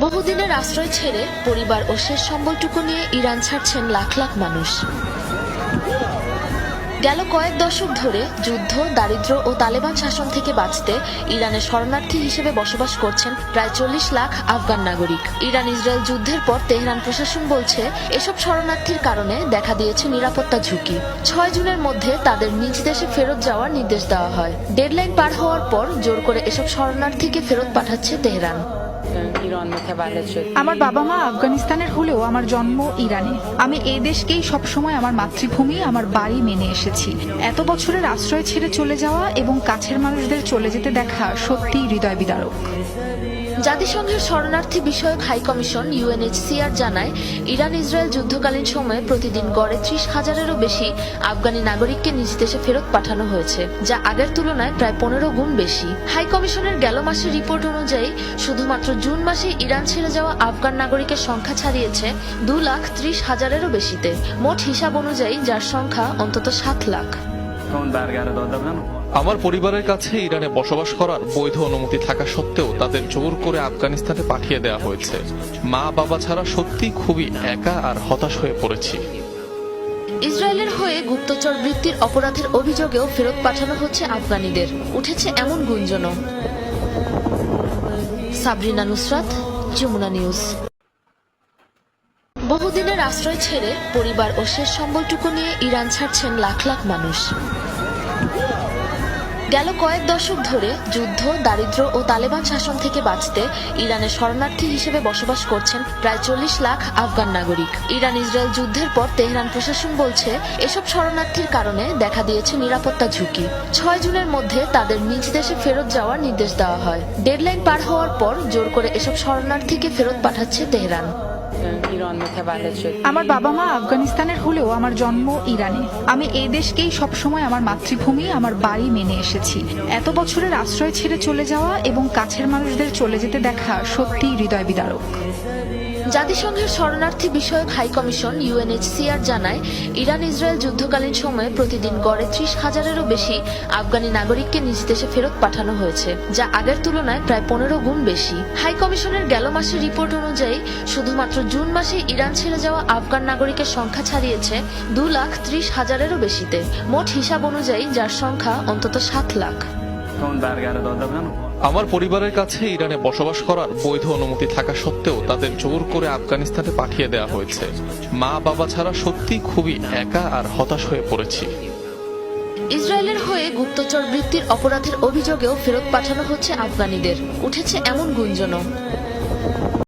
বহুদিনের আশ্রয় ছেড়ে পরিবার ও শেষ সম্বলটুকু নিয়ে ইরান ছাড়ছেন লাখ লাখ মানুষ। গেল কয়েক দশক ধরে যুদ্ধ, দারিদ্র্য ও তালেবান শাসন থেকে বাঁচতে ইরানে শরণার্থী হিসেবে বসবাস করছেন প্রায় 40 লাখ আফগান নাগরিক। ইরান ইসরায়েল যুদ্ধের পর তেহরান প্রশাসন বলছে এসব শরণার্থীর কারণে দেখা দিয়েছে নিরাপত্তা ঝুঁকি। 6 জুনের মধ্যে তাদের নিজ দেশে ফেরত যাওয়ার নির্দেশ দেওয়া হয়। ডেডলাইন পার হওয়ার পর জোর করে এসব শরণার্থীকে ফেরত পাঠাচ্ছে তেহরান। আমার বাবা মা আফগানিস্তানের হলেও আমার জন্ম ইরানে। আমি এই দেশকেই সবসময় আমার মাতৃভূমি, আমার বাড়ি মেনে এসেছি। এত বছরের আশ্রয় ছেড়ে চলে যাওয়া এবং কাছের মানুষদের চলে যেতে দেখা সত্যিই হৃদয় বিদারক। জাতিসংঘের শরণার্থী বিষয়ক হাই কমিশন UNHCR জানায়, ইরান ইসরায়েল যুদ্ধকালীন সময়ে প্রতিদিন গড়ে 30,000-এরও বেশি আফগানি নাগরিককে নিজ দেশে ফেরত পাঠানো হয়েছে, যা আগের তুলনায় প্রায় 15 গুণ বেশি। হাই কমিশনের গেল মাসের রিপোর্ট অনুযায়ী শুধুমাত্র জুন মাসে ইরান ছেড়ে যাওয়া আফগান নাগরিকের সংখ্যা ছাড়িয়েছে 2,30,000-এরও বেশিতে। মোট হিসাব অনুযায়ী যার সংখ্যা অন্তত 7 লাখ। আমার পরিবারের কাছে ইরানে বসবাস করার বৈধ অনুমতি থাকা সত্ত্বেও তাদের জোর করে আফগানিস্তানে পাঠিয়ে দেওয়া হয়েছে। মা বাবা ছাড়া সত্যি খুবই একা আর হতাশ হয়ে পড়েছি। ইসরায়েলের হয়ে গুপ্তচর বৃত্তির অপরাধের অভিযোগেও ফেরত পাঠানো হচ্ছে আফগানিদের। উঠেছে এমন গুঞ্জনও। সাবরিনা নুসরাত, যমুনা নিউজ। বহুদিনের আশ্রয় ছেড়ে পরিবার ও শেষ সম্বলটুকু নিয়ে ইরান ছাড়ছেন লাখ লাখ মানুষ। গেল কয়েক দশক ধরে যুদ্ধ, দারিদ্র্য ও তালেবান শাসন থেকে বাঁচতে ইরানে শরণার্থী হিসেবে বসবাস করছেন প্রায় 40 লাখ আফগান নাগরিক। ইরান ইসরায়েল যুদ্ধের পর তেহরান প্রশাসন বলছে এসব শরণার্থীর কারণে দেখা দিয়েছে নিরাপত্তা ঝুঁকি। 6 জুনের মধ্যে তাদের নিজ দেশে ফেরত যাওয়ার নির্দেশ দেওয়া হয়। ডেডলাইন পার হওয়ার পর জোর করে এসব শরণার্থীকে ফেরত পাঠাচ্ছে তেহরান। আমার বাবা মা আফগানিস্তানের হলেও আমার জন্ম ইরানে। আমি এই দেশকেই সবসময় আমার মাতৃভূমি, আমার বাড়ি মেনে এসেছি। এত বছরের আশ্রয় ছেড়ে চলে যাওয়া এবং কাছের মানুষদের চলে যেতে দেখা সত্যিই হৃদয় বিদারক। জাতিসংঘের শরণার্থী বিষয়ক হাই কমিশন UNHCR জানায়, ইরান ইসরায়েল যুদ্ধকালীন সময়ে প্রতিদিন গড়ে 30,000-এরও বেশি আফগানি নাগরিককে নিজ দেশে ফেরত পাঠানো হয়েছে, যা আগের তুলনায় প্রায় 15 গুণ বেশি। হাই কমিশনের গেল মাসের রিপোর্ট অনুযায়ী শুধুমাত্র জুন মাসে ইরান ছেড়ে যাওয়া আফগান নাগরিকের সংখ্যা ছাড়িয়েছে 2,30,000-এরও বেশিতে। মোট হিসাব অনুযায়ী যার সংখ্যা অন্তত 7 লাখ। আমার পরিবারের কাছে ইরানে বসবাস করার বৈধ অনুমতি থাকা সত্ত্বেও তাদের জোর করে আফগানিস্তানে পাঠিয়ে দেওয়া হয়েছে। মা বাবা ছাড়া সত্যি খুবই একা আর হতাশ হয়ে পড়েছি। ইসরায়েলের হয়ে গুপ্তচর বৃত্তির অপরাধের অভিযোগেও ফেরত পাঠানো হচ্ছে আফগানিদের। উঠেছে এমন গুঞ্জনও।